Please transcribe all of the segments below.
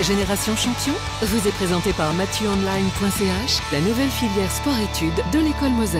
Génération Champion vous est présenté par MathieuOnline.ch, la nouvelle filière sport-études de l'école Moser.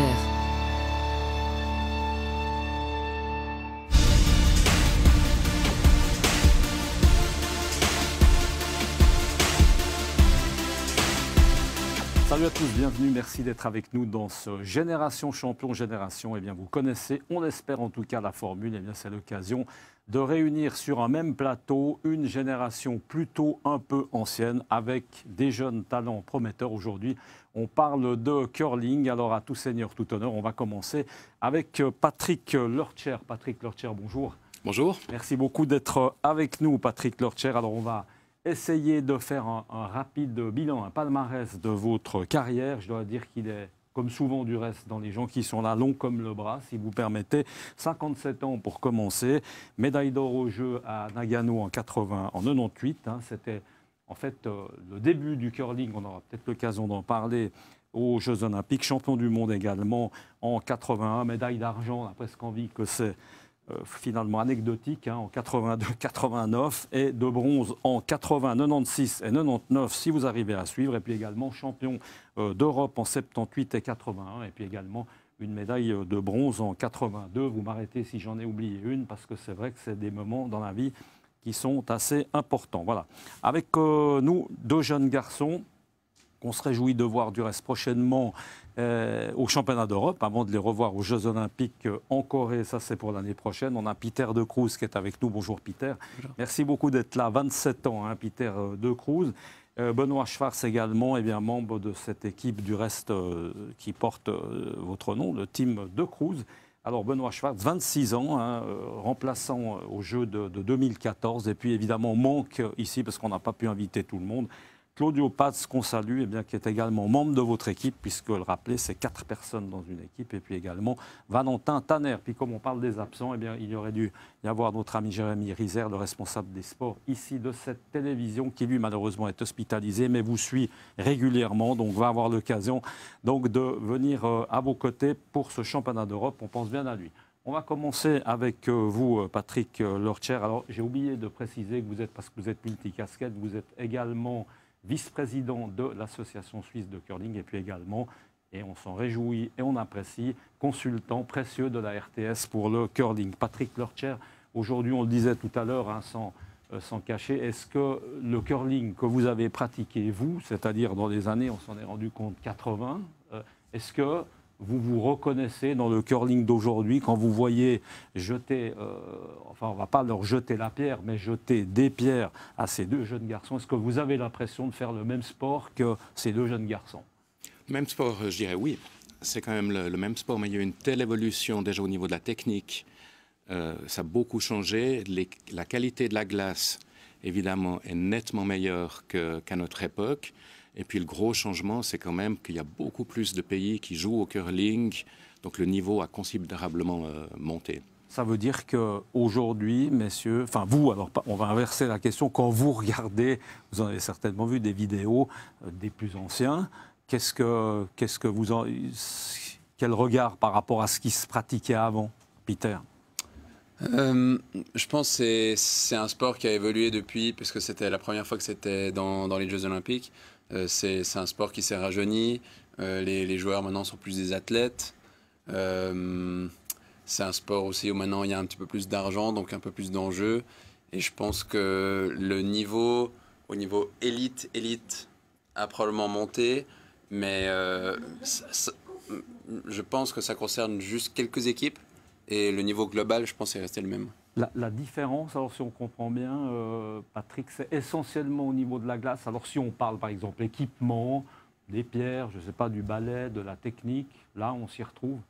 Salut à tous, bienvenue, merci d'être avec nous dans ce Génération Champion. Génération, eh bien, vous connaissez, on espère en tout cas la formule, eh bien, c'est l'occasion de réunir sur un même plateau une génération plutôt un peu ancienne avec des jeunes talents prometteurs. Aujourd'hui, on parle de curling. Alors à tout seigneur, tout honneur, on va commencer avec Patrick Lorcher. Patrick Lorcher, bonjour. Bonjour. Merci beaucoup d'être avec nous, Patrick Lorcher. Alors on va essayer de faire un rapide bilan, un palmarès de votre carrière. Je dois dire qu'il est, comme souvent du reste, dans les gens qui sont là, long comme le bras, si vous permettez. 57 ans pour commencer. Médaille d'or aux Jeux à Nagano en 98. C'était en fait le début du curling. On aura peut-être l'occasion d'en parler aux Jeux Olympiques. Champion du monde également en 81. Médaille d'argent, on a presque envie que c'est finalement anecdotique, en 82-89 et de bronze en 80, 96 et 99 si vous arrivez à suivre, et puis également champion d'Europe en 78 et 81, et puis également une médaille de bronze en 82. Vous m'arrêtez si j'en ai oublié une, parce que c'est vrai que c'est des moments dans la vie qui sont assez importants. Voilà. Avec nous, deux jeunes garçons qu'on se réjouit de voir du reste prochainement au championnat d'Europe, avant de les revoir aux Jeux Olympiques en Corée. Ça, c'est pour l'année prochaine. On a Peter De Cruz qui est avec nous. Bonjour Peter. Bonjour. Merci beaucoup d'être là. 27 ans, Peter De Cruz. Benoît Schwartz également, membre de cette équipe du reste qui porte votre nom, le team De Cruz. Alors Benoît Schwartz, 26 ans, remplaçant aux Jeux de 2014. Et puis évidemment, manque ici, parce qu'on n'a pas pu inviter tout le monde, Claudio Paz, qu'on salue, qui est également membre de votre équipe, puisque, le rappeler, c'est 4 personnes dans une équipe, et puis également Valentin Tanner. Puis comme on parle des absents, il y aurait dû y avoir notre ami Jérémy Rizer, le responsable des sports ici de cette télévision, qui lui malheureusement est hospitalisé, mais vous suit régulièrement, donc va avoir l'occasion donc de venir à vos côtés pour ce championnat d'Europe. On pense bien à lui. On va commencer avec vous, Patrick Lorcher. Alors j'ai oublié de préciser que vous êtes, parce que vous êtes multicasquette, vous êtes également vice-président de l'Association suisse de curling, et puis également, et on s'en réjouit et on apprécie, consultant précieux de la RTS pour le curling. Patrick Lorcher, aujourd'hui, on le disait tout à l'heure, sans cacher, est-ce que le curling que vous avez pratiqué, vous, c'est-à-dire dans les années, on s'en est rendu compte, 80, est-ce que vous vous reconnaissez dans le curling d'aujourd'hui quand vous voyez jeter, on ne va pas leur jeter la pierre, mais jeter des pierres à ces deux jeunes garçons? Est-ce que vous avez l'impression de faire le même sport que ces deux jeunes garçons? Même sport, je dirais oui. C'est quand même le même sport, mais il y a eu une telle évolution déjà au niveau de la technique. Ça a beaucoup changé. La qualité de la glace, évidemment, est nettement meilleure qu'à notre époque. Et puis le gros changement, c'est quand même qu'il y a beaucoup plus de pays qui jouent au curling, donc le niveau a considérablement monté. Ça veut dire qu'aujourd'hui, messieurs, enfin vous, alors on va inverser la question, quand vous regardez, vous en avez certainement vu des vidéos des plus anciens, quel regard par rapport à ce qui se pratiquait avant, Peter? Je pense que c'est un sport qui a évolué depuis, puisque c'était la première fois que c'était dans les Jeux Olympiques. C'est un sport qui s'est rajeuni. Les joueurs maintenant sont plus des athlètes. C'est un sport aussi où maintenant il y a un petit peu plus d'argent, donc un peu plus d'enjeux. Et je pense que le niveau, au niveau élite a probablement monté. Mais je pense que ça concerne juste quelques équipes. Et le niveau global, je pense, est resté le même. La différence, alors si on comprend bien, Patrick, c'est essentiellement au niveau de la glace. Alors si on parle par exemple équipement, des pierres, je ne sais pas, du balai, de la technique, là on s'y retrouve?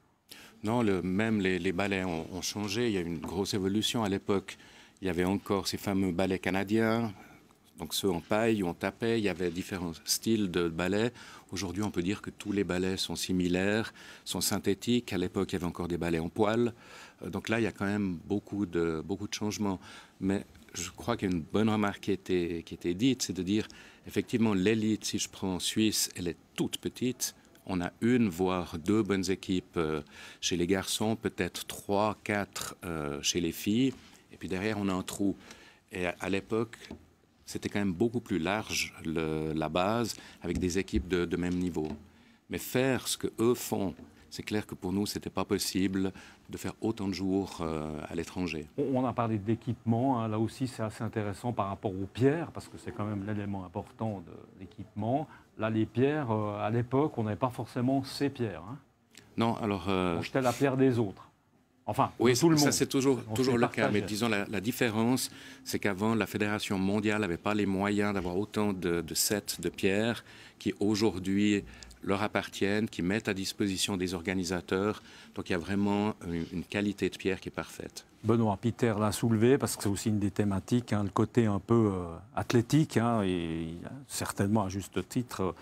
Non, même les balais ont changé. Il y a eu une grosse évolution. À l'époque, il y avait encore ces fameux balais canadiens, donc ceux en paille ou en tapet. Il y avait différents styles de balais. Aujourd'hui, on peut dire que tous les balais sont similaires, sont synthétiques. À l'époque, il y avait encore des balais en poil. Donc là, il y a quand même beaucoup de changements. Mais je crois qu'il y a une bonne remarque qui a été dite, c'est de dire, effectivement, l'élite, si je prends en Suisse, elle est toute petite. On a une, voire deux bonnes équipes chez les garçons, peut-être 3, 4 chez les filles. Et puis derrière, on a un trou. Et à l'époque, c'était quand même beaucoup plus large la base, avec des équipes de même niveau. Mais faire ce qu'eux font, c'est clair que pour nous, ce n'était pas possible de faire autant de jours à l'étranger. On a parlé d'équipement, hein. Là aussi c'est assez intéressant par rapport aux pierres, parce que c'est quand même l'élément important de l'équipement. Là, les pierres, à l'époque, on n'avait pas forcément ces pierres. Hein. Non, alors... On jetait la pierre des autres. Enfin, oui, tout le monde. Ça c'est toujours le cas. Mais disons, la différence, c'est qu'avant, la Fédération mondiale n'avait pas les moyens d'avoir autant de sets de pierres qui aujourd'hui leur appartiennent, qui mettent à disposition des organisateurs. Donc il y a vraiment une qualité de pierre qui est parfaite. Benoît, Peter l'a soulevé parce que c'est aussi une des thématiques, hein, le côté un peu athlétique, hein, et certainement à juste titre.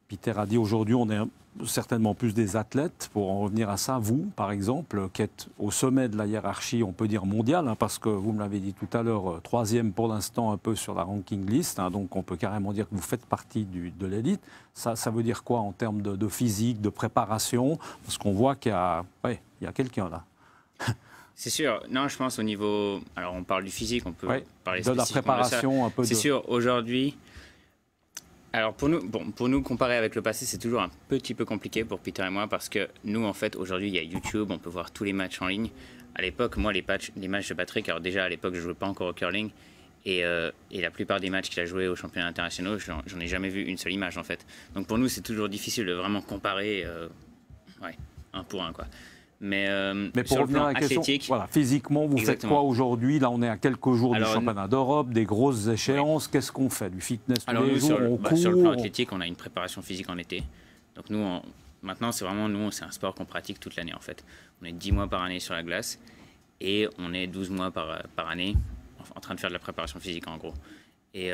Peter a dit aujourd'hui on est certainement plus des athlètes. Pour en revenir à ça, vous, par exemple, qui êtes au sommet de la hiérarchie, on peut dire mondiale, hein, parce que vous me l'avez dit tout à l'heure, 3e pour l'instant un peu sur la ranking list, hein, donc on peut carrément dire que vous faites partie de l'élite. Ça veut dire quoi en termes de physique, de préparation? Parce qu'on voit qu'il y a quelqu'un là. C'est sûr. Non, je pense au niveau... Alors, on parle du physique, on peut parler de la préparation un peu. C'est sûr, aujourd'hui... Alors, pour nous, comparer avec le passé, c'est toujours un petit peu compliqué pour Peter et moi, parce que nous, en fait, aujourd'hui, il y a YouTube, on peut voir tous les matchs en ligne. À l'époque, moi, les matchs de Patrick, alors déjà, à l'époque, je ne jouais pas encore au curling, et la plupart des matchs qu'il a joués aux championnats internationaux, j'en ai jamais vu une seule image, en fait. Donc, pour nous, c'est toujours difficile de vraiment comparer, un pour un, quoi. Mais pour revenir à la question, voilà, physiquement, vous faites quoi aujourd'hui? Là, on est à quelques jours du championnat d'Europe, des grosses échéances. Oui. Qu'est-ce qu'on fait? Du fitness tous les jours? Sur le plan athlétique, on a une préparation physique en été. Donc nous, maintenant, c'est un sport qu'on pratique toute l'année, en fait. On est 10 mois par année sur la glace et on est 12 mois par année en train de faire de la préparation physique, en gros. Et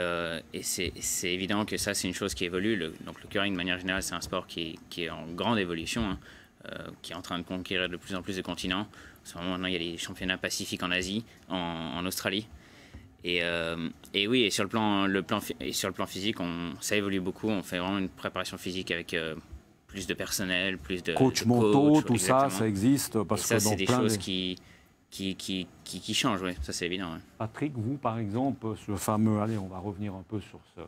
c'est évident que ça, c'est une chose qui évolue. Donc le curling, de manière générale, c'est un sport qui est en grande évolution, hein. Qui est en train de conquérir de plus en plus de continents. En ce moment, maintenant, il y a les championnats pacifiques en Asie, en Australie. Et oui, et sur le plan physique, ça évolue beaucoup. On fait vraiment une préparation physique avec plus de personnel, plus de coach mentaux, tout ça existe. Parce et ça, que c'est des choses qui changent, oui. Ça, c'est évident. Ouais. Patrick, vous, par exemple, ce fameux... Allez, on va revenir un peu sur ce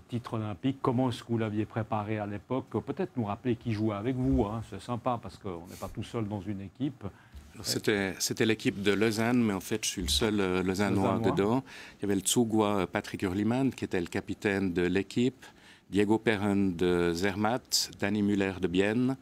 titre olympique, comment est-ce que vous l'aviez préparé à l'époque? Peut-être nous rappeler qui jouait avec vous, hein. C'est sympa parce qu'on n'est pas tout seul dans une équipe. C'était l'équipe de Lausanne, mais en fait je suis le seul Lausannois dedans. Il y avait le Tsugois Patrick Hurlimann qui était le capitaine de l'équipe, Diego Perren de Zermatt, Danny Muller de Bienne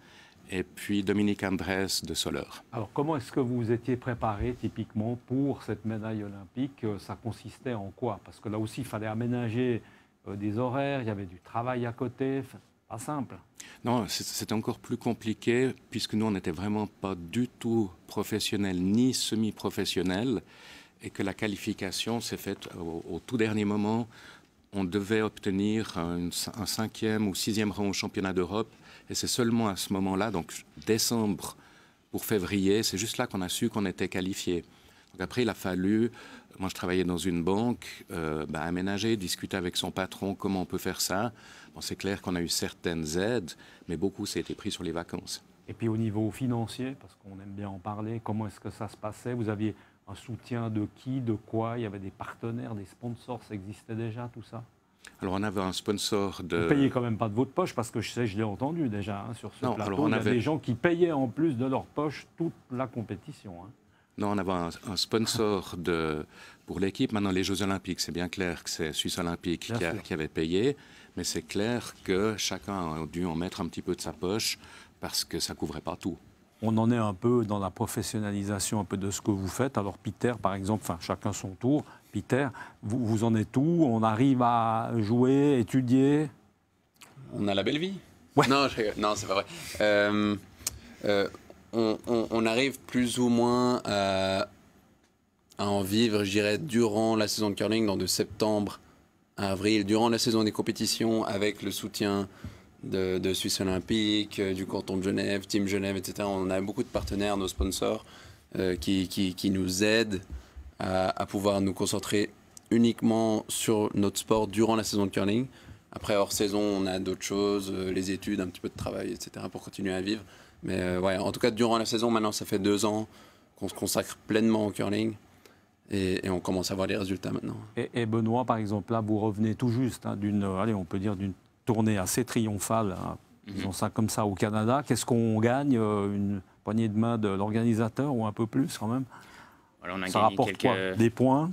et puis Dominique Andrés de Soleure. Alors comment est-ce que vous vous étiez préparé typiquement pour cette médaille olympique? Ça consistait en quoi? Parce que là aussi il fallait aménager des horaires, il y avait du travail à côté, pas simple. Non, c'était encore plus compliqué puisque nous, on n'était vraiment pas du tout professionnels ni semi-professionnels et que la qualification s'est faite au tout dernier moment. On devait obtenir un 5e ou 6e rang au championnat d'Europe et c'est seulement à ce moment-là, donc décembre pour février, c'est juste là qu'on a su qu'on était qualifié. Donc après, il a fallu... Moi, je travaillais dans une banque, aménager, discuter avec son patron comment on peut faire ça. Bon, c'est clair qu'on a eu certaines aides, mais beaucoup, ça a été pris sur les vacances. Et puis au niveau financier, parce qu'on aime bien en parler, comment est-ce que ça se passait? Vous aviez un soutien de qui, de quoi? Il y avait des partenaires, des sponsors, ça existait déjà, tout ça? Alors, on avait un sponsor de... Vous ne payez quand même pas de votre poche, parce que je l'ai entendu déjà, hein, sur ce plateau. Alors, il y a des gens qui payaient en plus de leur poche toute la compétition. Hein. Non, on avait un sponsor pour l'équipe. Maintenant, les Jeux Olympiques, c'est bien clair que c'est Suisse Olympique qui avait payé. Mais c'est clair que chacun a dû en mettre un petit peu de sa poche parce que ça ne couvrait pas tout. On en est un peu dans la professionnalisation un peu de ce que vous faites. Alors Peter, par exemple, enfin chacun son tour. Peter, vous en êtes où? On arrive à jouer, étudier? On a la belle vie. Ouais. Non, c'est pas vrai. On arrive plus ou moins à en vivre, je dirais, durant la saison de curling, de septembre à avril, durant la saison des compétitions, avec le soutien de Suisse Olympique, du canton de Genève, Team Genève, etc. On a beaucoup de partenaires, nos sponsors, qui nous aident à pouvoir nous concentrer uniquement sur notre sport durant la saison de curling. Après, hors saison, on a d'autres choses, les études, un petit peu de travail, etc. pour continuer à vivre. Mais en tout cas, durant la saison, maintenant, ça fait 2 ans qu'on se consacre pleinement au curling. et on commence à voir les résultats maintenant. Et Benoît, par exemple, là, vous revenez tout juste d'une, allez, on peut dire d'une tournée assez triomphale, hein, disons ça comme ça, au Canada. Qu'est-ce qu'on gagne? Une poignée de main de l'organisateur ou un peu plus quand même? Voilà, on a Ça gagné rapporte quoi? Des points?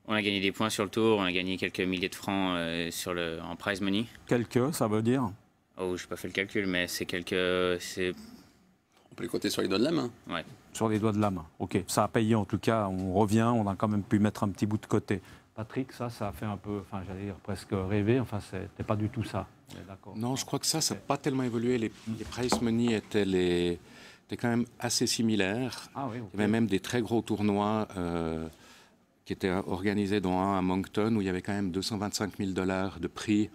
On a gagné des points sur le tour, on a gagné quelques milliers de francs en prize money. Quelques, ça veut dire? Oh, je n'ai pas fait le calcul, mais c'est On peut les compter sur les doigts de la main. Ouais. Sur les doigts de la main. Ok, ça a payé en tout cas, on revient, on a quand même pu mettre un petit bout de côté. Patrick, ça a fait un peu, enfin j'allais dire presque rêver, enfin c'était pas du tout ça. D'accord. Non, je crois que ça n'a pas tellement évolué. Les prize money étaient quand même assez similaires. Ah oui, ok. Il y avait même des très gros tournois qui étaient organisés, dont un à Moncton, où il y avait quand même 225 000 $ de prix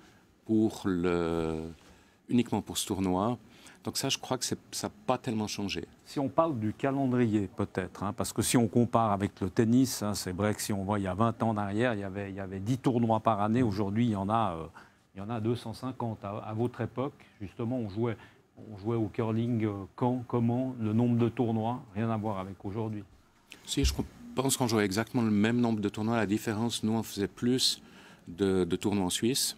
uniquement pour ce tournoi. Donc ça, je crois que ça n'a pas tellement changé. Si on parle du calendrier, peut-être, hein, parce que si on compare avec le tennis, hein, c'est vrai que si on voit il y a 20 ans en arrière, il y avait 10 tournois par année. Aujourd'hui, il y en a 250. À votre époque, justement, on jouait au curling quand, comment, le nombre de tournois, rien à voir avec aujourd'hui. Si, je pense qu'on jouait exactement le même nombre de tournois. La différence, nous, on faisait plus de tournois en Suisse.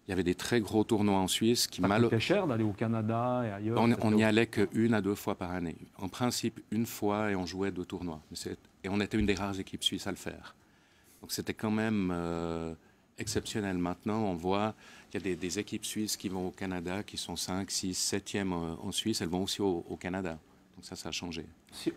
Il y avait des très gros tournois en Suisse qui coûtait cher d'aller au Canada et ailleurs. On n'y allait qu'une à deux fois par année. En principe, une fois et on jouait 2 tournois. Et on était une des rares équipes suisses à le faire. Donc c'était quand même exceptionnel. Maintenant, on voit qu'il y a des équipes suisses qui vont au Canada, qui sont 5, 6, 7e en Suisse. Elles vont aussi au Canada. Donc ça a changé. Si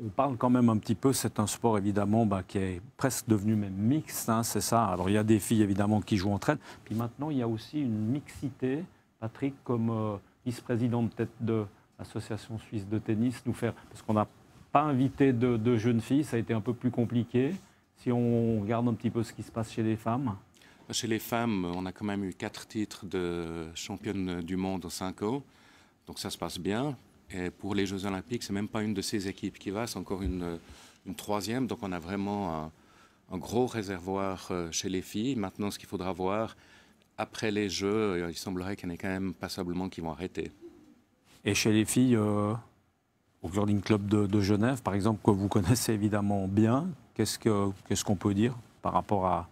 on parle quand même un petit peu, c'est un sport évidemment qui est presque devenu même mixte, hein, c'est ça. Alors il y a des filles évidemment qui jouent entre elles, puis maintenant il y a aussi une mixité. Patrick, comme vice-président peut-être de l'Association suisse de tennis, parce qu'on n'a pas invité de jeunes filles, ça a été un peu plus compliqué. Si on regarde un petit peu ce qui se passe chez les femmes. Chez les femmes, on a quand même eu 4 titres de championne du monde en 5 ans, donc ça se passe bien. Et pour les Jeux Olympiques, c'est même pas une de ces équipes qui va, c'est encore une 3e. Donc on a vraiment un gros réservoir chez les filles. Maintenant, ce qu'il faudra voir, après les Jeux, il semblerait qu'il y en ait quand même passablement qui vont arrêter. Et chez les filles, au Curling Club de Genève, par exemple, que vous connaissez évidemment bien, qu'est-ce qu'on peut dire par rapport à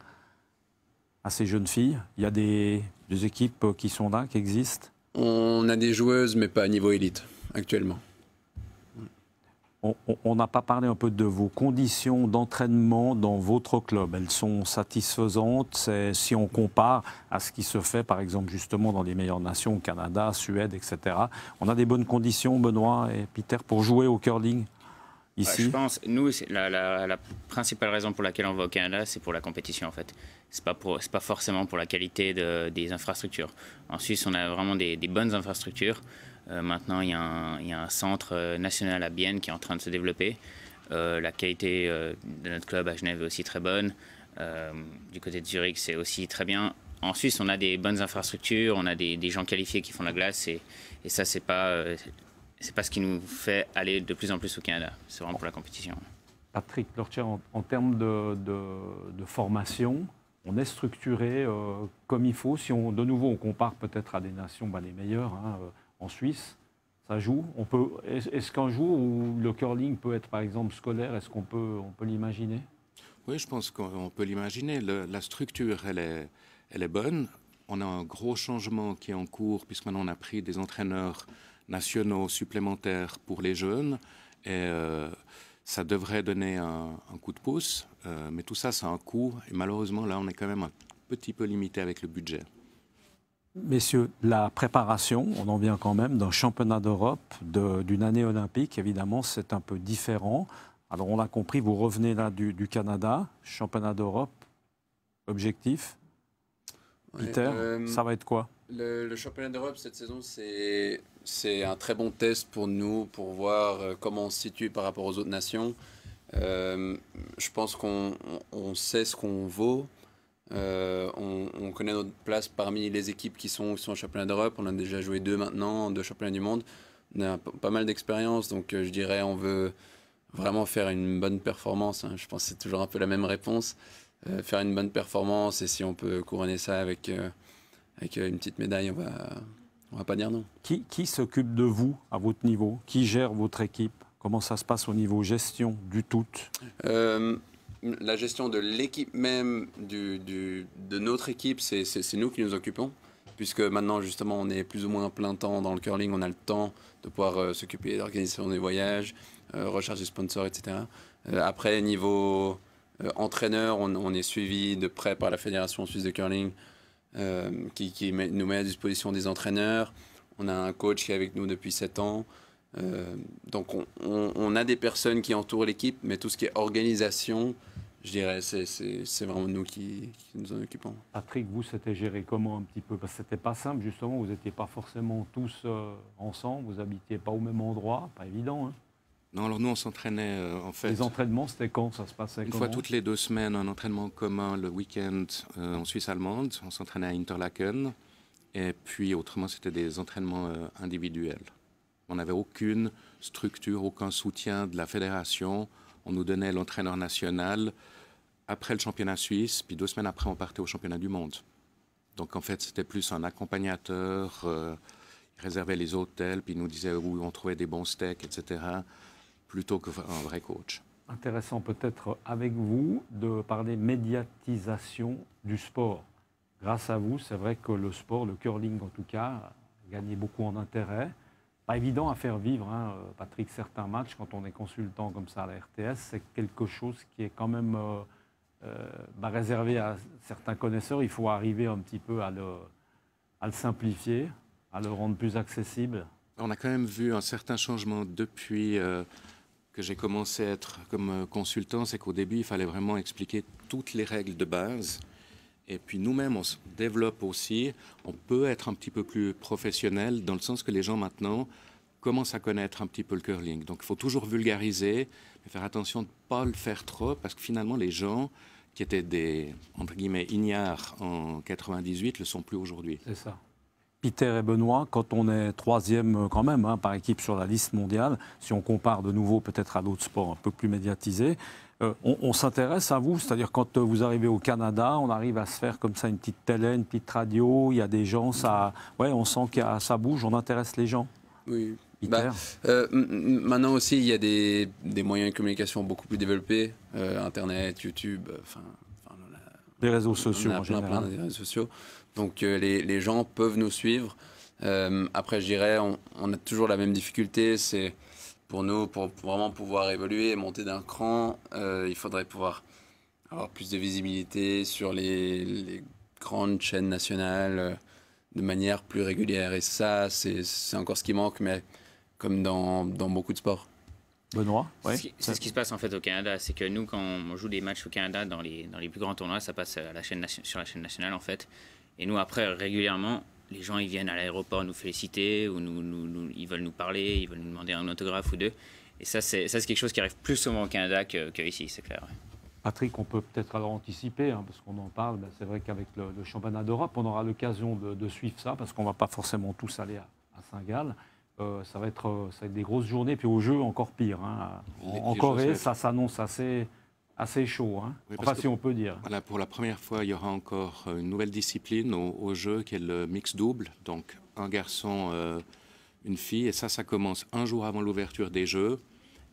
ces jeunes filles? Il y a des équipes qui sont là, qui existent? On a des joueuses, mais pas à niveau élite. Actuellement. On n'a pas parlé un peu de vos conditions d'entraînement dans votre club. Elles sont satisfaisantes si on compare à ce qui se fait, par exemple, justement dans les meilleures nations, au Canada, Suède, etc. On a des bonnes conditions, Benoît et Peter, pour jouer au curling ici? Je pense, nous, la principale raison pour laquelle on va au Canada, c'est pour la compétition, en fait. C'est pas forcément pour la qualité des infrastructures. En Suisse, on a vraiment des bonnes infrastructures. Maintenant, il y a un centre national à Bienne qui est en train de se développer. La qualité de notre club à Genève est aussi très bonne. Du côté de Zurich, c'est aussi très bien. En Suisse, on a des bonnes infrastructures, on a des gens qualifiés qui font la glace. Et ça, c'est pas ce qui nous fait aller de plus en plus au Canada. C'est vraiment pour la compétition. Patrick Lorcher, en termes de formation, on est structuré comme il faut. Si de nouveau on compare peut-être à des nations les meilleures, hein, en Suisse, ça joue. Est-ce qu'un jour où le curling peut être par exemple scolaire, est-ce qu'on peut l'imaginer? Oui, je pense qu'on peut l'imaginer. La structure, elle est bonne. On a un gros changement qui est en cours, puisque maintenant on a pris des entraîneurs nationaux supplémentaires pour les jeunes. Et ça devrait donner un coup de pouce. Mais tout ça, ça a un coût. Et malheureusement, là, on est quand même un petit peu limité avec le budget. Messieurs, la préparation, on en vient quand même d'un championnat d'Europe, d'une année olympique, évidemment, c'est un peu différent. Alors, on l'a compris, vous revenez là du Canada, championnat d'Europe, objectif. Peter, ça va être quoi? Le championnat d'Europe cette saison, c'est un très bon test pour nous, pour voir comment on se situe par rapport aux autres nations. Je pense qu'on sait ce qu'on vaut. On connaît notre place parmi les équipes qui sont au championnat d'Europe. On a déjà joué 2 maintenant, 2 championnats du monde. On a pas mal d'expérience, donc je dirais on veut vraiment faire une bonne performance. Je pense que c'est toujours un peu la même réponse. Faire une bonne performance, et si on peut couronner ça avec une petite médaille, on va pas dire non. Qui s'occupe de vous à votre niveau? Qui gère votre équipe? Comment ça se passe au niveau gestion du tout? la gestion de l'équipe même, de notre équipe, c'est nous qui nous occupons. Puisque maintenant, justement, on est plus ou moins plein temps dans le curling, on a le temps de pouvoir s'occuper de l'organisation des voyages, recherche des sponsors, etc. Après, niveau entraîneur, on est suivi de près par la Fédération suisse de curling qui nous met à disposition des entraîneurs. On a un coach qui est avec nous depuis 7 ans. Donc, on a des personnes qui entourent l'équipe, mais tout ce qui est organisation, je dirais, c'est vraiment nous qui nous en occupons. Patrick, vous, c'était géré comment un petit peu? Parce que c'était pas simple, justement, vous n'étiez pas forcément tous ensemble, vous habitiez pas au même endroit, pas évident. Hein. Non, alors nous, on s'entraînait en fait. Les entraînements, c'était quand? Ça se passait Une comment? fois toutes les 2 semaines, un entraînement commun le week-end en Suisse allemande. On s'entraînait à Interlaken. Et puis, autrement, c'était des entraînements individuels. On n'avait aucune structure, aucun soutien de la fédération. On nous donnait l'entraîneur national après le championnat suisse, puis 2 semaines après, on partait au championnat du monde. Donc, en fait, c'était plus un accompagnateur. Il réservait les hôtels, puis il nous disait où on trouvait des bons steaks, etc., plutôt qu'un vrai coach. Intéressant peut-être avec vous de parler médiatisation du sport. Grâce à vous, c'est vrai que le sport, le curling en tout cas, a gagné beaucoup en intérêt. Pas évident à faire vivre, hein, Patrick, certains matchs, quand on est consultant comme ça à la RTS, c'est quelque chose qui est quand même réservé à certains connaisseurs. Il faut arriver un petit peu à le simplifier, à le rendre plus accessible. On a quand même vu un certain changement depuis que j'ai commencé à être comme consultant. C'est qu'au début, il fallait vraiment expliquer toutes les règles de base. Et puis nous-mêmes, on se développe aussi. On peut être un petit peu plus professionnel dans le sens que les gens maintenant commencent à connaître un petit peu le curling. Donc il faut toujours vulgariser, mais faire attention de ne pas le faire trop, parce que finalement les gens qui étaient des, entre guillemets, ignares en 98 ne le sont plus aujourd'hui. C'est ça. Peter et Benoît, quand on est 3e quand même par équipe sur la liste mondiale, si on compare de nouveau peut-être à d'autres sports un peu plus médiatisés, on s'intéresse à vous, c'est-à-dire quand vous arrivez au Canada, on arrive à se faire comme ça une petite télé, une petite radio, il y a des gens, on sent que ça bouge, on intéresse les gens. Oui. Peter. Maintenant aussi, il y a des moyens de communication beaucoup plus développés, Internet, YouTube, les réseaux sociaux on a en général. plein de réseaux sociaux. Donc les gens peuvent nous suivre. Après, je dirais, on a toujours la même difficulté, c'est pour nous, pour vraiment pouvoir évoluer et monter d'un cran, il faudrait pouvoir avoir plus de visibilité sur les grandes chaînes nationales de manière plus régulière. Et ça, c'est encore ce qui manque, mais comme dans beaucoup de sports. Benoît, c'est ce qui se passe en fait au Canada, c'est que nous, quand on joue des matchs au Canada dans les plus grands tournois, ça passe à sur la chaîne nationale en fait. Et nous, après, régulièrement, les gens ils viennent à l'aéroport nous féliciter, ou ils veulent nous parler, ils veulent nous demander un autographe ou deux. Et ça, c'est quelque chose qui arrive plus souvent au Canada qu'ici, c'est clair. Ouais. Patrick, on peut peut-être alors anticiper, parce qu'on en parle. C'est vrai qu'avec le championnat d'Europe, on aura l'occasion de suivre ça, parce qu'on ne va pas forcément tous aller à Saint-Gall. Ça va être des grosses journées, puis au jeu, encore pire. En Corée, ça s'annonce assez chaud, Oui, si on peut dire. Voilà, pour la première fois, il y aura encore une nouvelle discipline au jeu, qui est le mix double. Donc, un garçon, une fille. Et ça commence un jour avant l'ouverture des Jeux.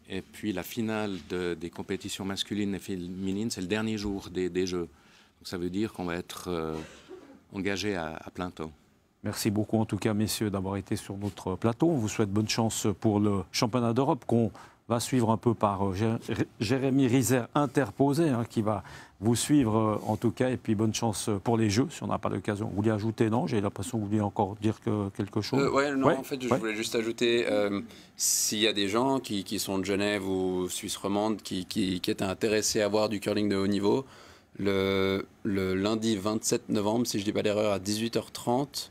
Et puis, la finale des compétitions masculines et féminines, c'est le dernier jour des Jeux. Donc, ça veut dire qu'on va être engagé à plein temps. Merci beaucoup, en tout cas, messieurs, d'avoir été sur notre plateau. On vous souhaite bonne chance pour le championnat d'Europe qu'on va suivre un peu par Jérémy Rizer interposé, qui va vous suivre en tout cas. Et puis bonne chance pour les Jeux, si on n'a pas l'occasion. Vous voulez ajouter, non? J'ai l'impression que vous vouliez encore dire quelque chose. En fait, je voulais juste ajouter, s'il y a des gens qui sont de Genève ou Suisse romande qui étaient intéressés à voir du curling de haut niveau, le lundi 27 novembre, si je ne dis pas d'erreur, à 18h30,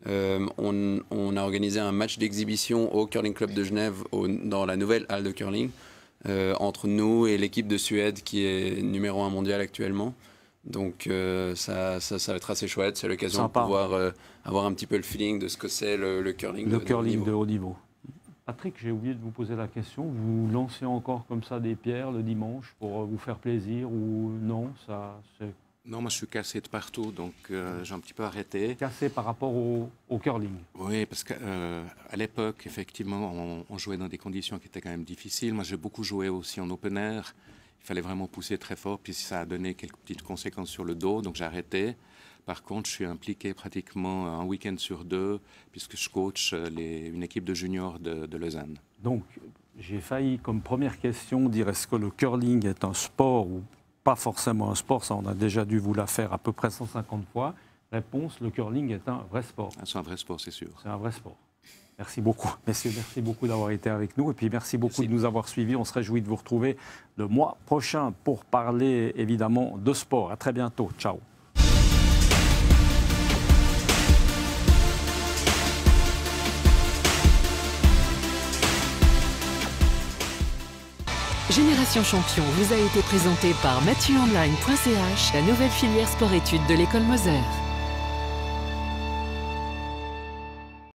on a organisé un match d'exhibition au Curling Club de Genève dans la nouvelle halle de curling entre nous et l'équipe de Suède qui est numéro 1 mondial actuellement. Donc ça va être assez chouette. C'est l'occasion de pouvoir avoir un petit peu le feeling de ce que c'est le curling de haut niveau. Patrick, j'ai oublié de vous poser la question. Vous lancez encore comme ça des pierres le dimanche pour vous faire plaisir ou non? Non, moi je suis cassé de partout, donc j'ai un petit peu arrêté. Cassé par rapport au curling? Oui, parce qu'à l'époque, effectivement, on jouait dans des conditions qui étaient quand même difficiles. Moi j'ai beaucoup joué aussi en open air, Il fallait vraiment pousser très fort, puis ça a donné quelques petites conséquences sur le dos, donc j'ai arrêté. Par contre, je suis impliqué pratiquement un week-end sur 2, puisque je coach une équipe de juniors de Lausanne. Donc, j'ai failli, comme première question, dire est-ce que le curling est un sport ou pas forcément un sport? Ça, on a déjà dû vous la faire à peu près 150 fois. Réponse, le curling est un vrai sport. Ah, c'est un vrai sport, c'est sûr. C'est un vrai sport. Merci beaucoup, messieurs. Merci beaucoup d'avoir été avec nous. Et puis, merci beaucoup de nous avoir suivis. On se réjouit de vous retrouver le mois prochain pour parler, évidemment, de sport. À très bientôt. Ciao. Génération Champion vous a été présenté par MathieuOnline.ch, la nouvelle filière sport-études de l'école Moser.